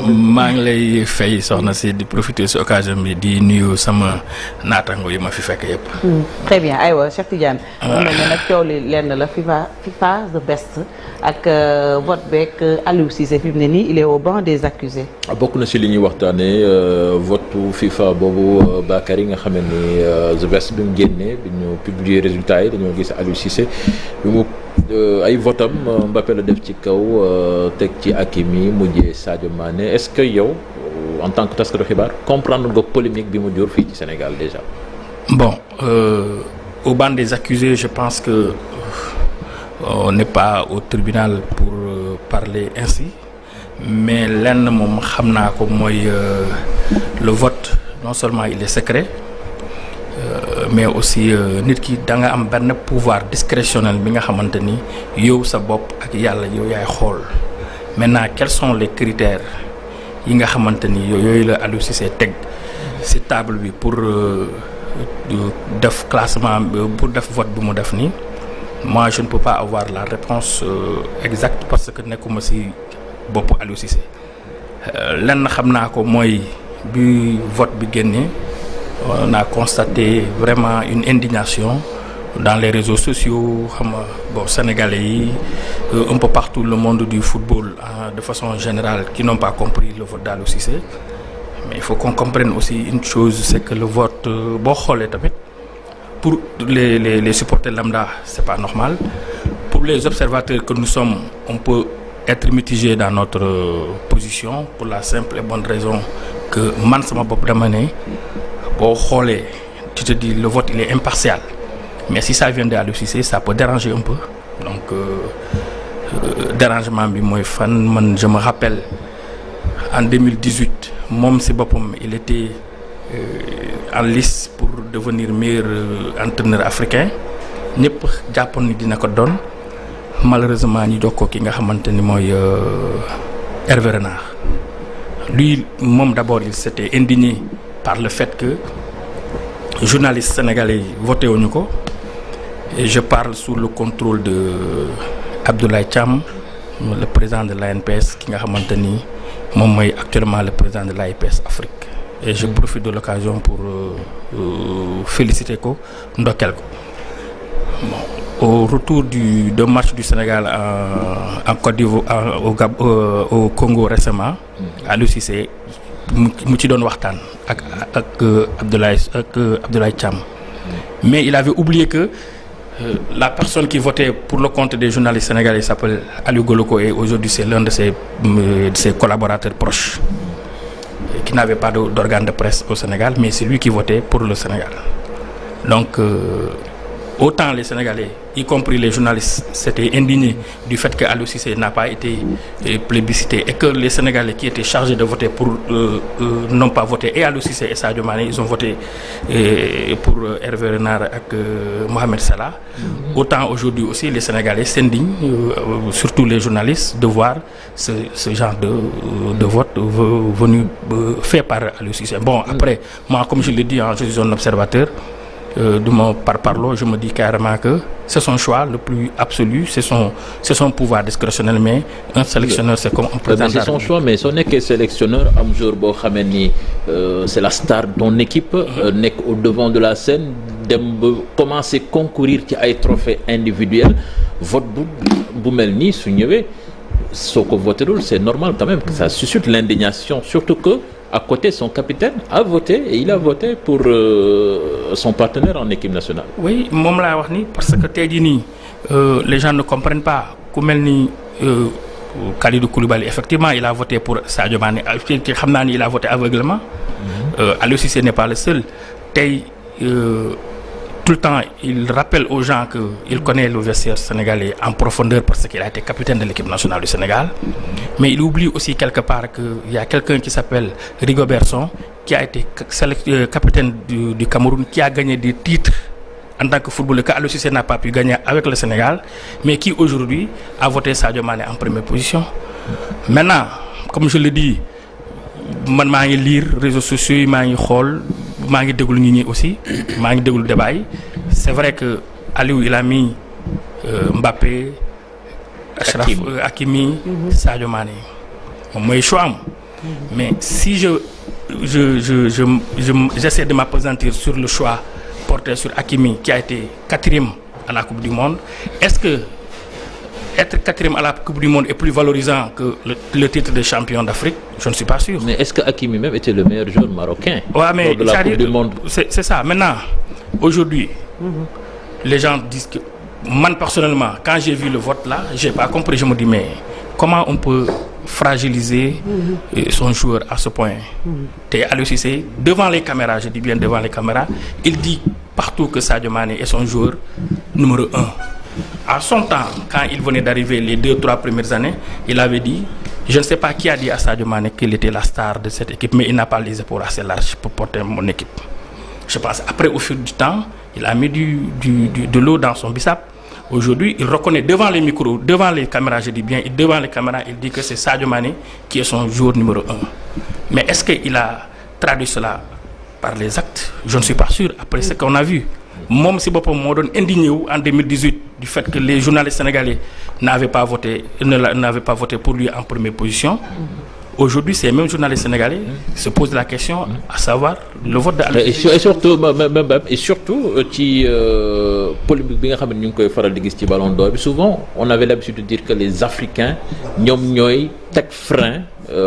maa ngi lay fay soxna si di profiter ci occasion bi di nuyu sama naataango yi ma fi fekk yëpp. très bien aywa Cheikh Tidiane. mel na nag coow li lenn la FIFA the best ak vote beeg Aliou Cissé fi mu ne nii il est au banc des accusés. bokk na ci li ñuy waxtaanee vote FIFA boobu Bakary nga xam ni the best bi mu génnee bi ñu publier résultats yi dañoo gis Aliou Cissé bi mu ay votam Mbappé la def ci kaw teg ci Hakimi mujjee Sadio Mané est-ce que yow en tant que taskatu xibaar comprendre nga polémique bi mu jur fii ci Sénégal déjà. Bon au banc des accusés je pense que on n'est pas au tribunal pour parler ainsi mais lenn moom xam naa ko mooy le vote non seulement il est secret mais aussi nit ki da nga am benn pouvoir discrétionnel bi nga xamante ni yow sa bopp ak yàlla yow yaay xool maintenant quels sont les critères yi nga xamante ni yooyu la Aliou Cissé teg ci table bi pour def classement pour def vote bi mu def nii moi je ne peux pas avoir la réponse exacte parce que nekkuma ci bopp Aliou Cissé lenn xam naa ko mooy bi vote bi génnee on a constaté vraiment une indignation dans les réseaux sociaux xam nga bon sénégalais yi un peu partout le monde du football de façon générale qui n'ont pas compris le vote d'Aliou Cissé mais il faut qu'on comprenne aussi une chose c'est que le vote boo xoolee tamit pour les supporters lambda c'est pas normal pour les observateurs que nous sommes on peut être mitigé dans notre position pour la simple et bonne raison que man sama bopp dama ne boo xoolee tu te dis le vote il est impartial mais si ça vient de Aliou Cissé ça peut déranger un peu donc dérangement bi mooy fan man je me rappelle en 2018 moom ci boppam il était en lice pour devenir meilleur entraîneur africain ñëpp jàppoon ni dina ko doon malheureusement ñu jox ko ki nga xamante ni mooy Hervé Renard lui moom d'abord il s'était indigné par le fait que journalistes sénégalais yi voté wuñu ko et je parle sous le contrôle de Abdoulaye Thiam le président de l'ANPS ki nga xamante ni moom mooy actuellement le président de l'AIPS Afrique et je profite de l'occasion pour féliciter ko ndokkeel ko bon au retour de match du Sénégal en Côte d'Ivoire au Congo récemment Aliou Cissé mu ci doon waxtaan ak Abdoulaye Thiam mais il avait oublié que la personne qui votait pour le compte des journalistes sénégalais s'appelle Aliou Goloko et aujourd'hui c'est l'un de ses collaborateurs proches qui n'avait pas d'organe de presse au Sénégal mais c'est lui qui votait pour le Sénégal donc autant les Sénégalais y compris les journalistes s'étaient indignés du fait que Aliou Cissé n'a pas été plébiscité et que les Sénégalais qui étaient chargés de voter pour n'ont pas voté et Aliou Cissé et Sadio Mané ils ont voté pour Hervé Renard ak Mohamed Salah autant aujourd'hui aussi les Sénégalais s'indignent surtout les journalistes de voir ce genre de vote venu fait par Aliou Cissé bon après moi comme je l'ai dit je suis un observateur de mon parparloo je me dis carrément que c'est son choix le plus absolu c'est son pouvoir discrétionnel mais un sélectionneur c'est comme un président c'est son choix mais soo nekkee sélectionneur am jour boo xamee ni c'est la star de ton équipe nekk au devant de la scène dem ba commencer concourir ci ay trophées individuels vote bu mel nii su ñëwee soo ko voterul c'est normal quand même que ça suscite l'indignation surtout que à côté son capitaine a voté et il a voté pour son partenaire en équipe nationale. Oui moom laa wax ni parce que tey jii nii les gens ne comprennent pas ku mel ni Kalidou Koulibaly effectivement il a voté pour Sadio Mané xam naa ni il a voté aveuglément. Aliou Cissé n'est pas le seul tey tout le temps il rappelle aux gens que il connaît le vestiaire sénégalais en profondeur parce qu'il a été capitaine de l'équipe nationale du Sénégal mais il oublie aussi quelque part que il y a quelqu'un qui s'appelle Rigobert Song qui a été capitaine du Cameroun qui a gagné des titres en tant que footballeur que Aliou Cissé n'a pas pu gagner avec le Sénégal mais qui aujourd'hui a voté Sadio Mané en première position maintenant comme je le dis man maa ngi lire réseaux sociaux yi maa ngi xool maa ngi déglu nit ñi aussi maa ngi déglu débat yi c'est vrai que Aliou il a mis Mbappé Achraf Hakimi Sadio Mané moom mooy choix am Mais si j'essaie de m'appesantir sur le choix porté sur Hakimi, qui a été 4e à la Coupe du Monde, est-ce que être 4e à la Coupe du Monde est plus valorisant que le titre de champion d'Afrique? Je ne suis pas sûr. Mais est-ce que Hakimi même était le meilleur joueur marocain mais de la Coupe du Monde? C'est ça. Maintenant, aujourd'hui, les gens disent que... Moi, personnellement, quand j'ai vu le vote là, j'ai pas compris. Je me dis, mais comment on peut fragiliser son joueur à ce point? Aliou Cissé, devant les caméras, je dis bien devant les caméras, il dit partout que Sadio Mané est son joueur numéro 1. À son temps, quand il venait d'arriver les 2-3 premières années, il avait dit, je ne sais pas qui a dit à Sadio Mané qu'il était la star de cette équipe, mais il n'a pas les épaules assez larges pour porter mon équipe. Je pense après, au fil du temps, il a mis de l'eau dans son bissap. Aujourd'hui, il reconnaît devant les micros, devant les caméras, je dis bien, devant les caméras, il dit que c'est Sadio Mané qui est son joueur numéro 1. Mais est-ce qu'il a traduit cela par les actes? Je ne suis pas sûr, après ce qu'on a vu. Moi, si je suis indigné en 2018 du fait que les journalistes sénégalais n'avaient pas voté pour lui en première position. Aujourd'hui, ces mêmes journalistes sénégalais se posent la question à savoir le vote de Aliou Cissé. Et surtout ci polémique bi nga xam ne ñu ngi koy faral di gis ci Ballon d'Or bi souvent on avait l'habitude de dire que les Africains ñoom ñooy teg frein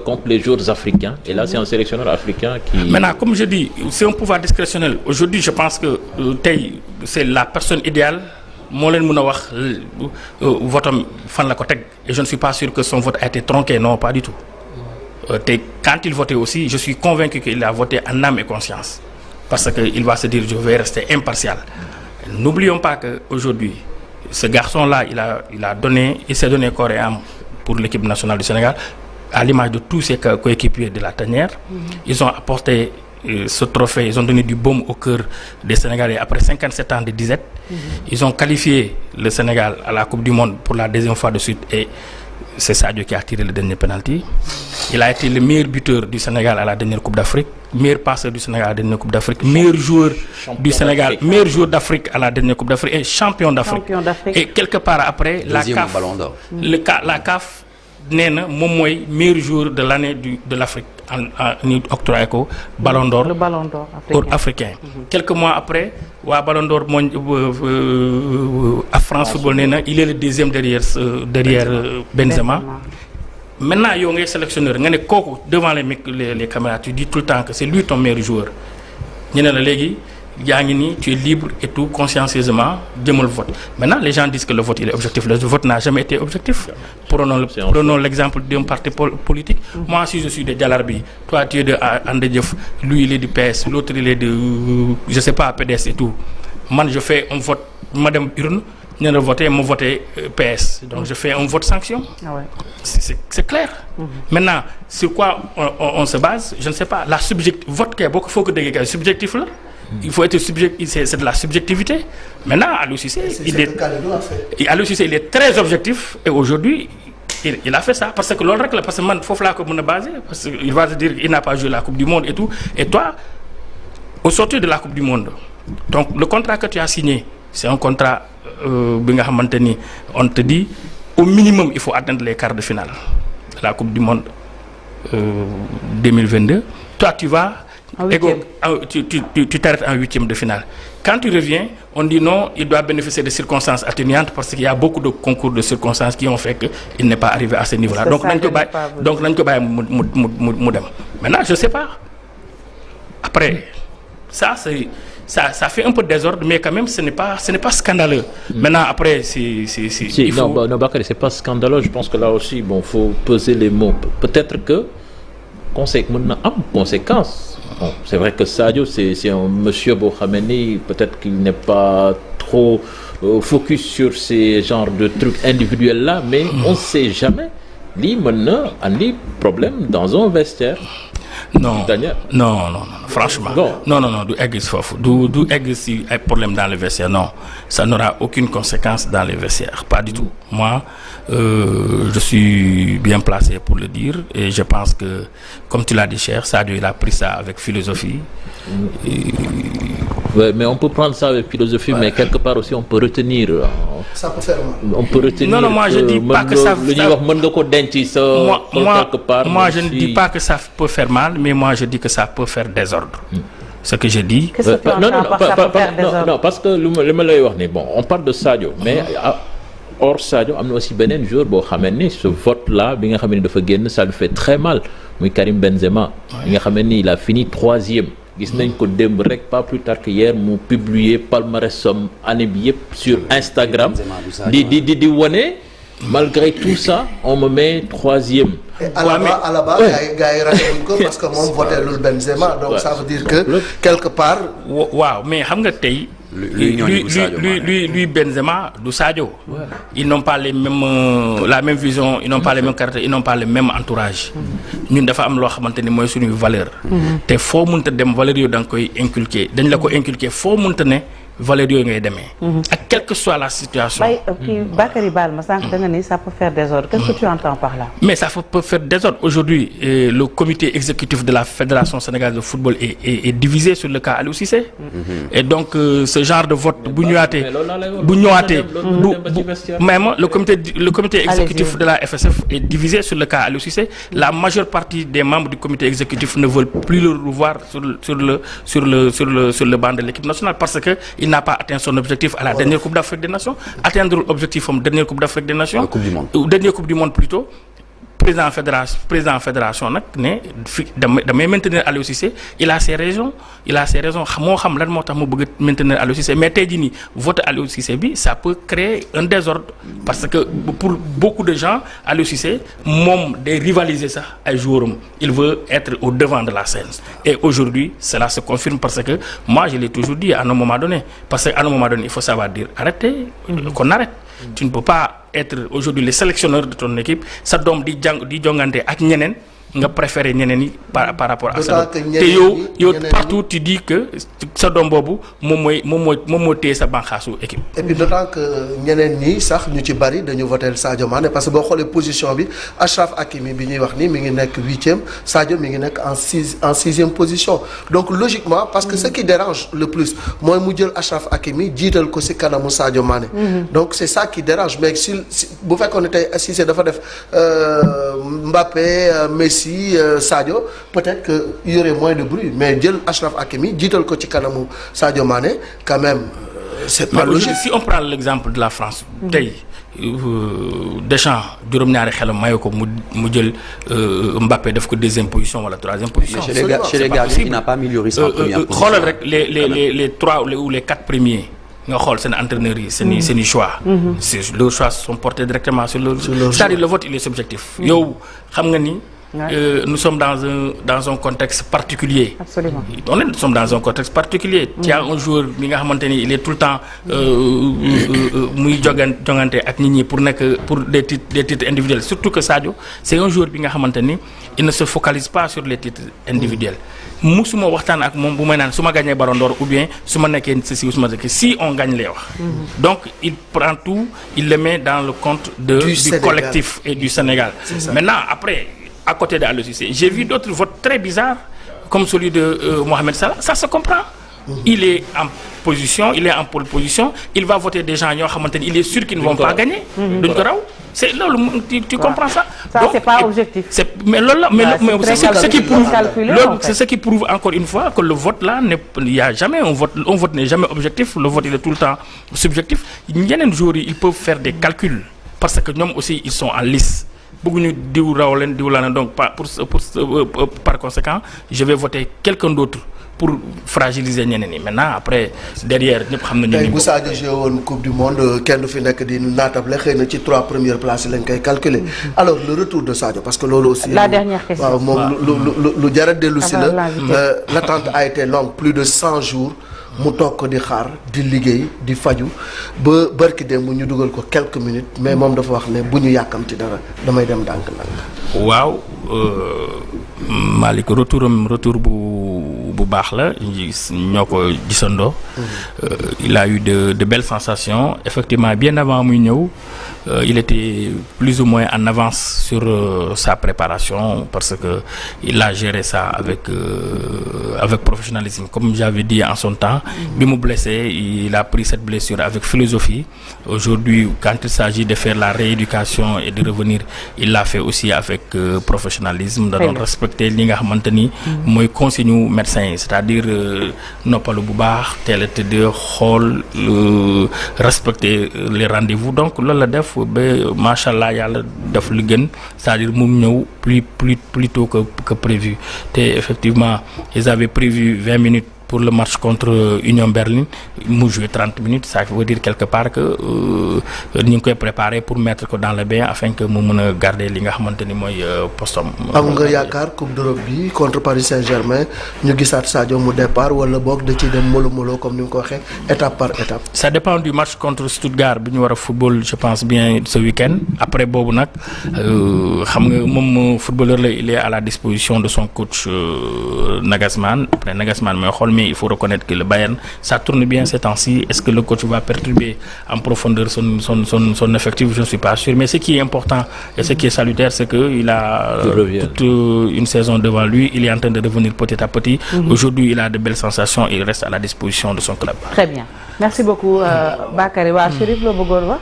contre les joueurs africains et là c'est un sélectionneur africain qui... Maintenant, comme je dis, c'est un pouvoir discrétionnel. Aujourd'hui, je pense que c'est la personne idéale. Moo leen mën a wax votam fan la ko teg et je ne suis pas sûr que son vote a été tronqué, non, pas du tout. Quand il votait aussi, je suis convaincu qu'il a voté en âme et conscience. Parce qu'il va se dire, je vais rester impartial. N'oublions pas qu'aujourd'hui, ce garçon-là, il s'est donné corps et âme pour l'équipe nationale du Sénégal, à l'image de tous ses coéquipiers de la tanière. Ils ont apporté ce trophée, ils ont donné du baume au cœur des Sénégalais après 57 ans de disette. Ils ont qualifié le Sénégal à la Coupe du Monde pour la 2e fois de suite et c'est Sadio qui a tiré le dernier penalty. Il a été le meilleur buteur du Sénégal à la dernière Coupe d'Afrique, meilleur passeur du Sénégal à la dernière Coupe d'Afrique, meilleur joueur du Sénégal, meilleur joueur d'Afrique à la dernière Coupe d'Afrique et champion d'Afrique. Et quelque part après, la CAF nee na moom mooy meilleur joueur de l'année de l'Afrique en octroyé ko Ballon d'Or. Le Ballon d'Or africain. Quelques mois après, waa Ballon d'Or à France Football nee na il est le 2e derrière Benzema. Maintenant yow ngay sélectionneur nga ne kooku devant les caméras tu dis tout le temps que c'est lui ton meilleur joueur. ñu ne la léegi yaa ngi nii tu es libre et tout consciencieusement jëmal vote. Maintenant les gens disent que le vote il est objectif. Le vote n'a jamais été objectif. Prenons l'exemple d'un parti politique. Moi si je suis de Djalarbi, toi tu es de Andejef, lui il est du PS, l'autre il est de je sais pas PDS et tout. Man je fais un vote, madame urne, ñu ne voté ma voté PS. Donc je fais un vote sanction. Ah ouais. C'est clair. Maintenant sur quoi on se base, je ne sais pas. La vote kay boo ko faut que dégg kay subjectif la. Il faut être subjectif, c'est de la subjectivité. Maintenant, Aliou Cissé, il est très objectif et aujourd'hui, il a fait ça. Parce que l'autre règle, parce que man, faut faire comme on est basé, parce qu'il va se dire qu'il n'a pas joué la Coupe du Monde et tout. Et toi, au sortir de la Coupe du Monde, donc le contrat que tu as signé, c'est un contrat, on te dit, au minimum, il faut atteindre les quarts de finale de la Coupe du Monde 2022. Toi, tu vas... Tu t'arrêtes en 8e de finale. Quand tu reviens, on dit non, il doit bénéficier de circonstances atténuantes parce qu'il y a beaucoup de concours de circonstances qui ont fait qu'il n'est pas arrivé à ce niveau-là. Donc, maintenant, je ne sais pas. Après, ça fait un peu de désordre, mais quand même, ce n'est pas scandaleux. Maintenant, après, Non, Bakary, c'est pas scandaleux. Je pense que là aussi, faut peser les mots. Peut-être que conséquence. Bon, c'est vrai que Sadio, c'est un monsieur Bohameni, peut-être qu'il n'est pas trop focus sur ces genres de trucs individuels-là, mais on ne sait jamais. Lui, maintenant, a des problèmes dans un vestiaire. Non, franchement. Non, du egg si un problème dans le vestiaire, non. Ça n'aura aucune conséquence dans les vestiaires, pas du tout. Moi, je suis bien placé pour le dire et je pense que, comme tu l'as dit, cher, Sadio, il a pris ça avec philosophie. Ouais, mais on peut prendre ça avec philosophie, mais quelque part aussi on peut retenir ça peut faire mal. On peut retenir non, moi je dis pas que ça. lu ñuy wax mën nga ko denc sa. quelque part. Moi je ne dis pas que ça peut faire mal, mais moi je dis que ça peut faire désordre. Ce que je dis. Qu'est-ce que tu entends par ça peut faire désordre? Non, parce que li ma lay wax ni bon on parle de Sadio mais. Hors Sadio am na aussi beneen joueur boo xamee ni ce vote là bi nga xam ne dafa génn ça lui fait très mal muy Karim Benzema. bi nga xam ni il a fini 3e. gis nañ ko démb rek pas plus tard que hier mu publier palmarèsam année bi yëpp sur Instagram. di wane malgré tout ça on me met 3e. Et à la base gars yi raté wuñ ko parce que moom voté lul Benzema donc ça veut dire que quelque part. waaw mais xam nga tey. lui Benzema du Sadio. Ils n'ont pas les mêmes la même vision, ils n'ont pas les mêmes caractères, ils n'ont pas le même entourage. ñun dafa am loo xamante ni mooy suñuy valeur. te foo mënta dem valeur yooyu da nga koy inculquer dañ la ko inculquer foo mënta ne valeur yooyu ngay demee. ak quelle que soit la situation. Bakary Baal ma sànq da nga ni ça peut faire désordre. Qu'est-ce que tu entends par là? Mais ça peut faire désordre. Aujourd'hui, le comité exécutif de la Fédération sénégalaise de football est divisé sur le cas Aliou Cissé. Et donc ce genre de vote bu ñëwaatee même le comité exécutif de la FSF est divisé sur le cas Aliou Cissé. La majeure partie des membres du comité exécutif ne veulent plus le revoir sur le banc de l'équipe nationale parce que il n'a pas atteint son objectif à la dernière Coupe d'Afrique des Nations. Atteindre l'objectif dernière Coupe d'Afrique des Nations. Dernière Coupe du Monde plutôt. Président fédération nag ne fi damay maintenir Aliou Cissé il a ses raisons moo xam lan moo tax mu bëgg maintenir Aliou Cissé mais tey jii nii voter Aliou Cissé bi ça peut créer un désordre parce que pour beaucoup de gens Aliou Cissé moom day rivaliser sax ay joueurs am il veut être au devant de la scène et aujourd'hui cela se confirme parce que moi je l'ai toujours dit à un moment donné parce que à un moment donné il faut savoir dire arrêtez qu'on arrête. Tu ne peux pas être aujourd'hui le sélectionneur de ton équipe sa doom di jongante ak ñeneen nga préférer ñeneen yi par rapport à ça te yow partout tu dis que sa doom boobu moom moo téye sa banqaasu équipe. Et puis d'autant que ñeneen ñi sax ñu ci bari dañu voter Sadio Mané parce que boo xoolee position bi Achraf Hakimi bi ñuy wax ni mi ngi nekk 8e Sadio mi ngi nekk en 6e position donc logiquement parce que ce qui dérange le plus mooy mu jël Achraf Hakimi jiital ko ci kanamu Sadio Mané. Donc c'est ça qui dérange mais si bu fekkoon ne tey Cissé dafa def Mbappé Messi Sadio peut-être que il y aurait moins de bruit mais jël Achraf Hakimi jiital ko ci kanamu Sadio Mané quand même c'est pas logique. Si on prend l'exemple de la France tey Deschamps juróom-ñaari xelam mayo ko mu jël Mbappé def ko 2e position wala 3e position. Mais chez les gardiens il n'a pas mis le risque en première position. xoolal rek les 3 ou les 4 premiers nga xool seen entraîneurs yi seen choix. Leurs choix sont portés directement sur leur c'est-à-dire le vote il est subjectif. yow xam nga ni. Nous sommes dans un contexte particulier. Absolument. Nous sommes dans un contexte particulier. Il y a un joueur bi nga xamante ni il est tout le temps muy jongante ak nit ñi pour des titres individuels surtout que Sadio c'est un joueur bi nga xamante ni il ne se focalise pas sur les titres individuels. musuma waxtaan ak moom bu may naan su ma gagné Ballon d'Or ou bien su ma nekkee ceci ou su ma nekkee si on gagne lay wax. Donc il prend tout il le met dans le compte du collectif et du Sénégal. Maintenant après. À côté de Aliou Cissé j'ai vu d'autres votes très bizarres comme celui de Mohamed Salah ça se comprend. Il est en position il est en pole position il va voter des gens ñoo xamante ni il est sûr qu'ils ne vont pas gagner. duñ ko raw c'est loolu tu comprends ça. Ça c'est pas objectif. Mais loolu la mais c'est ce qui prouve encore une fois que le vote là il y a jamais un vote n'est jamais objectif le vote il est tout le temps subjectif yeneen jours yi ils peuvent faire des calculs parce que ñoom aussi ils sont en lice. bëgguñu diw raw leen diw laa ne donc par conséquent je vais voter quelqu'un d'autre pour fragiliser ñeneen ñi maintenant après derrière ñëpp xam nañu. tey bu Sadio joué woon coupe du monde kenn du fi nekk di naatable xëy na ci 3 premières places yi lañ koy calculer. Alors le retour de Sadio parce que loolu aussi. La dernière question waaw moom lu jar a dellu si la. L'attente a été longue plus de 100 jours. mu toog ko di xaar di liggéey di faju ba barki dem bu ñu dugal ko quelques minutes mais moom dafa wax ne bu ñu yàkkamti dara damay dem ndànk-ndànk. waaw Malick retour bu baax la ñoo ko gisandoo. Il a eu de belles sensations effectivement bien avant muy ñëw il était plus ou moins en avance sur sa préparation parce que il a géré ça avec professionnalisme. Comme j'avais dit en son temps, bi mu blessé, il a pris cette blessure avec philosophie. Aujourd'hui, quand il s'agit de faire la rééducation et de revenir, il l'a fait aussi avec professionnalisme, da doon respecter li nga xamante ni mooy consigne médecin yi, c'est-à-dire noppalu bu baax, teel a tëdd, xool, respecter les rendez-vous. Donc loolu la def ba macha allah yàlla def lu gën, c'est-à-dire mu ñëw plus tôt que prévu. te effectivement ils avaient prévu 20 minutes pour le match contre Union Berlin, mu joué 30 minutes, ça veut dire quelque part que ñu ngi koy préparer pour mettre ko dans le bain afin que mu mën a garder li nga xamante ni mooy postom. am nga yaakaar Coupe d'Europe bi contre Paris Saint-Germain ñu gisaat Sadio mu départ wala boog da ciy dem mollo comme ni nga ko waxee étape par étape. Ça dépend du match contre Stuttgart bi ñu war a football, je pense bien ce week-end. Après boobu nag xam nga moom footballeur la, il est à la disposition de son coach Nagelsmann. Après Nagelsmann mooy xool, mais il faut reconnaître que le Bayern ça tourne bien ces temps-ci. Est-ce que le coach va perturber en profondeur son effectif? Je ne suis pas sûr. Mais ce qui est important et ce qui est salutaire, c'est qu'il a toute une saison devant lui. Il est en train de revenir petit à petit. Aujourd'hui, il a de belles sensations et il reste à la disposition de son club. Très bien. Merci beaucoup Bakary. Waa Chérif loo bëggoon wax.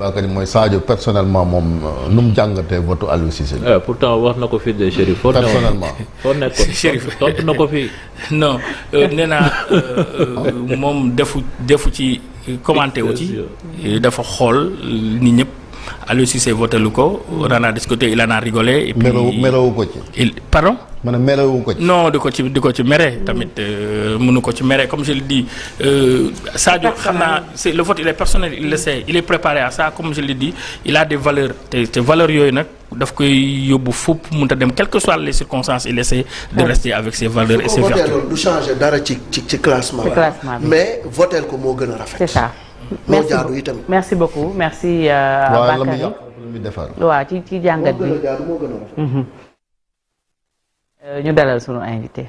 Bakary mooy Sadio personnellement moom nu mu jàngatee votu Aliou Cissé. pourtant wax na ko fi de Chérif. personnellement foo nekkoon Chérif tontu na ko fi. non nee naa moom defu ci commenté wu ci. dafa xool nit ñëpp. Aliou Cissé voté lu ko. on en a discuté, il en a rigolé. Et puis merewu ko ci. Pardon. ma ne merewu ko ci. non di ko ci mere tamit mënu ko ci mere, comme je le dis Sadio xam naa c'est le vote, il est personnel, il le sait, il est préparé à ça. Comme je le dis, il a des valeurs te valeurs yooyu nag daf koy yóbbu fépp mënut a dem, quelles que soient les circonstances, il essaie de rester avec ses valeurs et ses vertus. du changer dara ci classement mais voter ko moo gën a rafet. C'est ça. Merci beaucoup. Merci Bakary. waaw ci jàngat bi ñu dalal sunu invité.